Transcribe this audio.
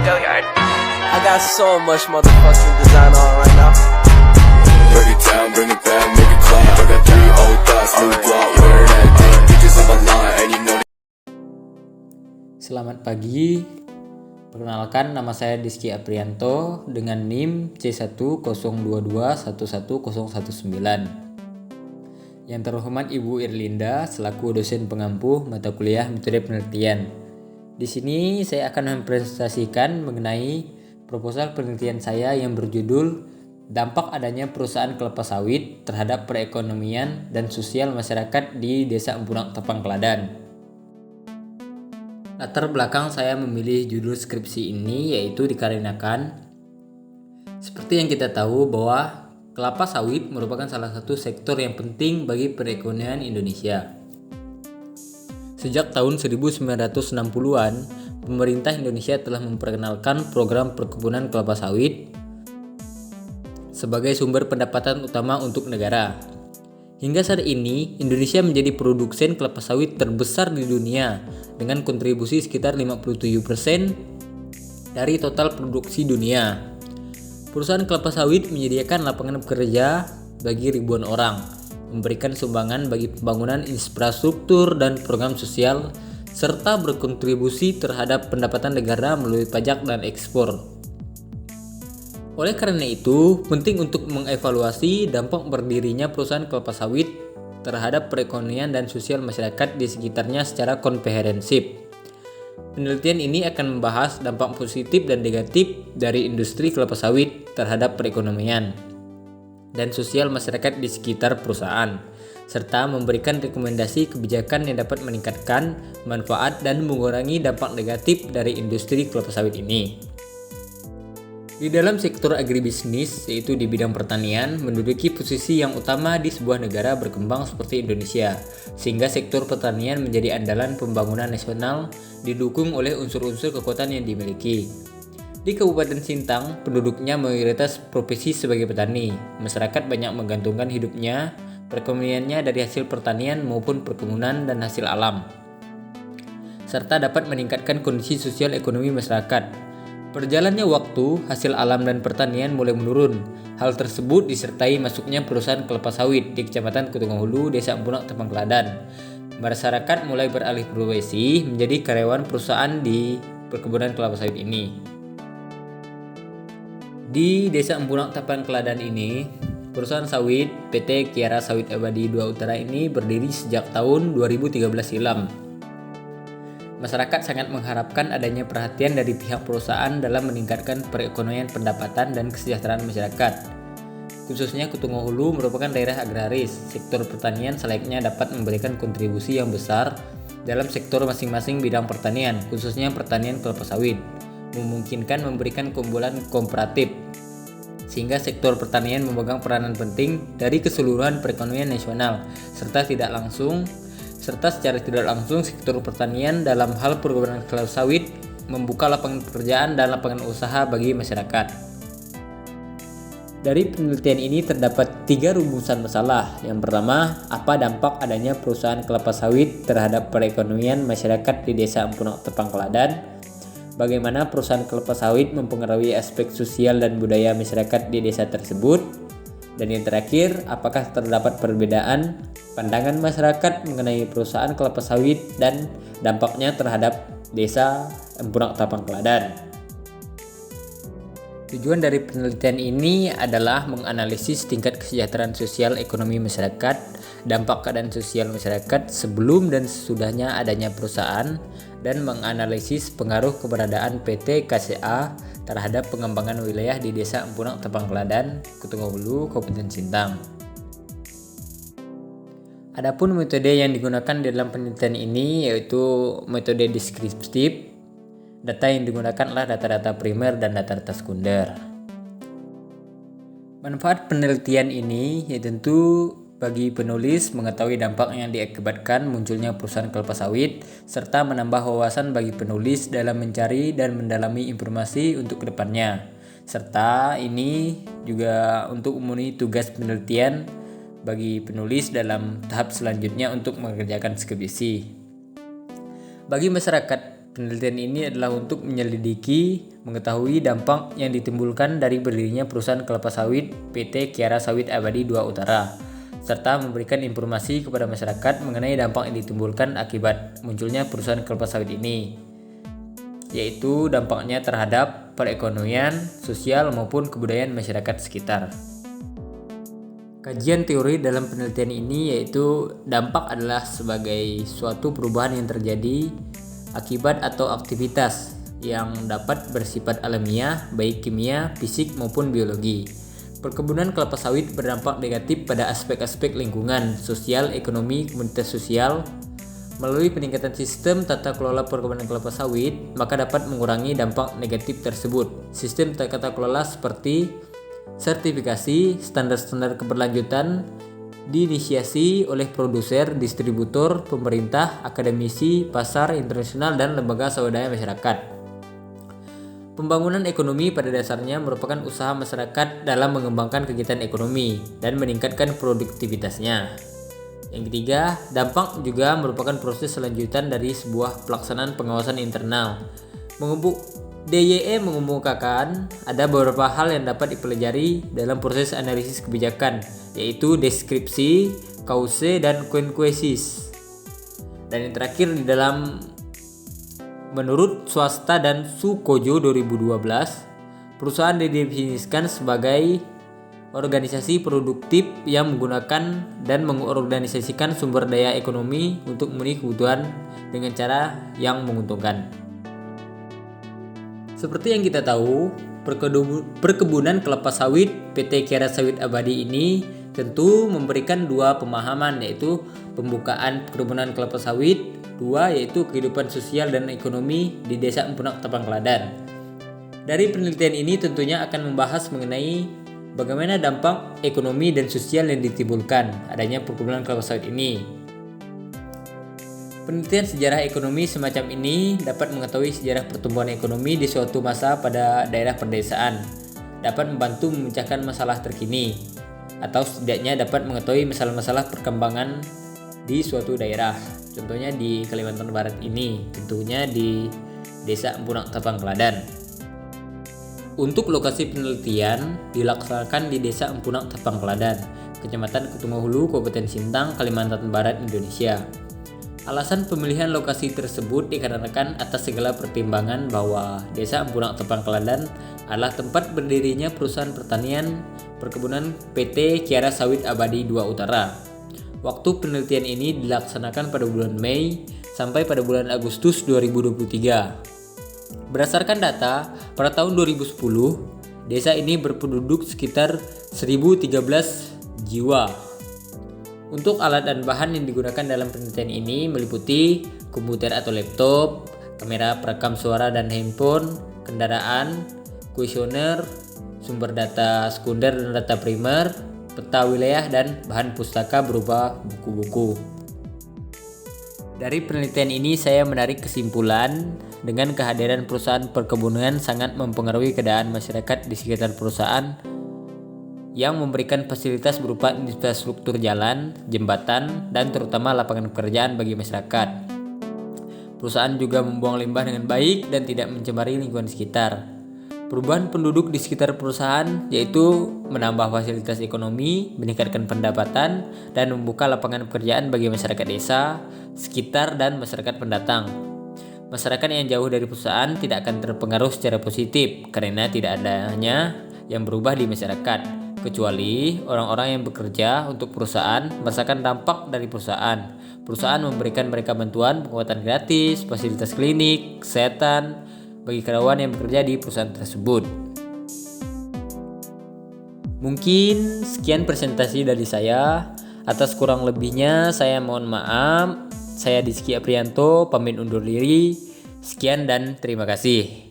I got so much motherfucking design on right now. Break it down, bring it back, make it clap. I got 3 old thoughts, new block, where that day. Bitches on my line, and you know. Selamat pagi. Perkenalkan, nama saya Diski Aprianto dengan NIM C10221111019. Yang terhormat Ibu Irlinda selaku dosen pengampu mata kuliah metode penelitian. Di sini saya akan mempresentasikan mengenai proposal penelitian saya yang berjudul Dampak adanya perusahaan kelapa sawit terhadap perekonomian dan sosial masyarakat di Desa Empunak Tapang Kladan. Latar belakang saya memilih judul skripsi ini yaitu dikarenakan seperti yang kita tahu bahwa kelapa sawit merupakan salah satu sektor yang penting bagi perekonomian Indonesia. Sejak tahun 1960-an, pemerintah Indonesia telah memperkenalkan program perkebunan kelapa sawit sebagai sumber pendapatan utama untuk negara. Hingga saat ini, Indonesia menjadi produsen kelapa sawit terbesar di dunia dengan kontribusi sekitar 57% dari total produksi dunia. Perusahaan kelapa sawit menyediakan lapangan kerja bagi ribuan orang, memberikan sumbangan bagi pembangunan infrastruktur dan program sosial, serta berkontribusi terhadap pendapatan negara melalui pajak dan ekspor. Oleh karena itu, penting untuk mengevaluasi dampak berdirinya perusahaan kelapa sawit terhadap perekonomian dan sosial masyarakat di sekitarnya secara komprehensif. Penelitian ini akan membahas dampak positif dan negatif dari industri kelapa sawit terhadap perekonomian dan sosial masyarakat di sekitar perusahaan, serta memberikan rekomendasi kebijakan yang dapat meningkatkan manfaat dan mengurangi dampak negatif dari industri kelapa sawit ini. Di dalam sektor agribisnis, yaitu di bidang pertanian, menduduki posisi yang utama di sebuah negara berkembang seperti Indonesia, sehingga sektor pertanian menjadi andalan pembangunan nasional didukung oleh unsur-unsur kekuatan yang dimiliki. Di Kabupaten Sintang, penduduknya mayoritas profesi sebagai petani. Masyarakat banyak menggantungkan hidupnya, perekonomiannya dari hasil pertanian maupun perkebunan dan hasil alam, serta dapat meningkatkan kondisi sosial ekonomi masyarakat. Perjalannya waktu, hasil alam dan pertanian mulai menurun. Hal tersebut disertai masuknya perusahaan kelapa sawit di Kecamatan Kutungahulu, Desa Empunak Tapang Kladan. Masyarakat mulai beralih profesi menjadi karyawan perusahaan di perkebunan kelapa sawit ini. Di Desa Empunak Tapang Kladan ini, perusahaan sawit PT Kiara Sawit Abadi 2 Utara ini berdiri sejak tahun 2013 silam. Masyarakat sangat mengharapkan adanya perhatian dari pihak perusahaan dalam meningkatkan perekonomian pendapatan dan kesejahteraan masyarakat. Khususnya Kutungahulu merupakan daerah agraris. Sektor pertanian selayaknya dapat memberikan kontribusi yang besar dalam sektor masing-masing bidang pertanian, khususnya pertanian kelapa sawit, memungkinkan memberikan keunggulan komparatif, sehingga sektor pertanian memegang peranan penting dari keseluruhan perekonomian nasional, serta secara tidak langsung sektor pertanian dalam hal perkebunan kelapa sawit membuka lapangan pekerjaan dan lapangan usaha bagi masyarakat. Dari penelitian ini terdapat 3 rumusan masalah. Yang pertama, apa dampak adanya perusahaan kelapa sawit terhadap perekonomian masyarakat di Desa Empunak Tapang Kladan? Bagaimana perusahaan kelapa sawit mempengaruhi aspek sosial dan budaya masyarakat di desa tersebut? Dan yang terakhir, apakah terdapat perbedaan pandangan masyarakat mengenai perusahaan kelapa sawit dan dampaknya terhadap Desa Empunak Tapang Kladan? Tujuan dari penelitian ini adalah menganalisis tingkat kesejahteraan sosial ekonomi masyarakat, dampak keadaan sosial masyarakat sebelum dan sesudahnya adanya perusahaan, dan menganalisis pengaruh keberadaan PT KCA terhadap pengembangan wilayah di Desa Empunak Tapang Kladan, Kutungahulu, Kabupaten Sintang. Adapun metode yang digunakan dalam penelitian ini yaitu metode deskriptif. Data yang digunakan adalah data-data primer dan data-data sekunder. Manfaat penelitian ini tentu bagi penulis mengetahui dampak yang diakibatkan munculnya perusahaan kelapa sawit, serta menambah wawasan bagi penulis dalam mencari dan mendalami informasi untuk kedepannya. Serta ini juga untuk memenuhi tugas penelitian bagi penulis dalam tahap selanjutnya untuk mengerjakan skripsi. Bagi masyarakat Penelitian ini adalah untuk menyelidiki, mengetahui dampak yang ditimbulkan dari berdirinya perusahaan kelapa sawit PT Kiara Sawit Abadi 2 Utara, serta memberikan informasi kepada masyarakat mengenai dampak yang ditimbulkan akibat munculnya perusahaan kelapa sawit ini, yaitu dampaknya terhadap perekonomian, sosial maupun kebudayaan masyarakat sekitar. Kajian teori dalam penelitian ini yaitu dampak adalah sebagai suatu perubahan yang terjadi akibat atau aktivitas yang dapat bersifat alamiah, baik kimia, fisik maupun biologi. Perkebunan kelapa sawit berdampak negatif pada aspek-aspek lingkungan, sosial, ekonomi, komunitas sosial. Melalui peningkatan sistem tata kelola perkebunan kelapa sawit, maka dapat mengurangi dampak negatif tersebut. Sistem tata kelola seperti sertifikasi, standar-standar keberlanjutan diinisiasi oleh produser, distributor, pemerintah, akademisi, pasar, internasional, dan lembaga swadaya masyarakat. Pembangunan ekonomi pada dasarnya merupakan usaha masyarakat dalam mengembangkan kegiatan ekonomi dan meningkatkan produktivitasnya. Yang ketiga, dampak juga merupakan proses selanjutan dari sebuah pelaksanaan pengawasan internal. DYE mengemukakan ada beberapa hal yang dapat dipelajari dalam proses analisis kebijakan, yaitu deskripsi, kause, dan konklusis. Dan yang terakhir di dalam menurut Swasta dan Sukojo 2012, perusahaan didefinisikan sebagai organisasi produktif yang menggunakan dan mengorganisasikan sumber daya ekonomi untuk memenuhi kebutuhan dengan cara yang menguntungkan. Seperti yang kita tahu, perkebunan kelapa sawit PT Kiara Sawit Abadi ini tentu memberikan dua pemahaman, yaitu pembukaan perkebunan kelapa sawit, dua yaitu kehidupan sosial dan ekonomi di Desa Empunak Tapang Kladan. Dari penelitian ini tentunya akan membahas mengenai bagaimana dampak ekonomi dan sosial yang ditimbulkan adanya perkebunan kelapa sawit ini. Penelitian sejarah ekonomi semacam ini dapat mengetahui sejarah pertumbuhan ekonomi di suatu masa pada daerah pedesaan, dapat membantu memecahkan masalah terkini, atau setidaknya dapat mengetahui masalah-masalah perkembangan di suatu daerah. Contohnya di Kalimantan Barat ini, tentunya di Desa Empunak Tapang Kladan. Untuk lokasi penelitian dilaksanakan di Desa Empunak Tapang Kladan, Kecamatan Kutumahulu, Kabupaten Sintang, Kalimantan Barat, Indonesia. Alasan pemilihan lokasi tersebut dikarenakan atas segala pertimbangan bahwa Desa Empunak Tapang Kladan adalah tempat berdirinya perusahaan pertanian perkebunan PT Kiara Sawit Abadi 2 Utara. Waktu penelitian ini dilaksanakan pada bulan Mei sampai pada bulan Agustus 2023. Berdasarkan data, pada tahun 2010, desa ini berpenduduk sekitar 1013 jiwa. Untuk alat dan bahan yang digunakan dalam penelitian ini meliputi komputer atau laptop, kamera perekam suara dan handphone, kendaraan, kuesioner, sumber data sekunder dan data primer, peta wilayah, dan bahan pustaka berupa buku-buku. Dari penelitian ini saya menarik kesimpulan dengan kehadiran perusahaan perkebunan sangat mempengaruhi keadaan masyarakat di sekitar perusahaan yang memberikan fasilitas berupa infrastruktur jalan, jembatan, dan terutama lapangan pekerjaan bagi masyarakat. Perusahaan juga membuang limbah dengan baik dan tidak mencemari lingkungan sekitar. Perubahan penduduk di sekitar perusahaan yaitu menambah fasilitas ekonomi, meningkatkan pendapatan, dan membuka lapangan pekerjaan bagi masyarakat desa, sekitar, dan masyarakat pendatang. Masyarakat yang jauh dari perusahaan tidak akan terpengaruh secara positif karena tidak adanya yang berubah di masyarakat, kecuali orang-orang yang bekerja untuk perusahaan merasakan dampak dari perusahaan. Perusahaan memberikan mereka bantuan pengobatan gratis, fasilitas klinik, kesehatan bagi karyawan yang bekerja di perusahaan tersebut. Mungkin sekian presentasi dari saya. Atas kurang lebihnya saya mohon maaf. Saya Dizky Aprianto pamit undur diri. Sekian dan terima kasih.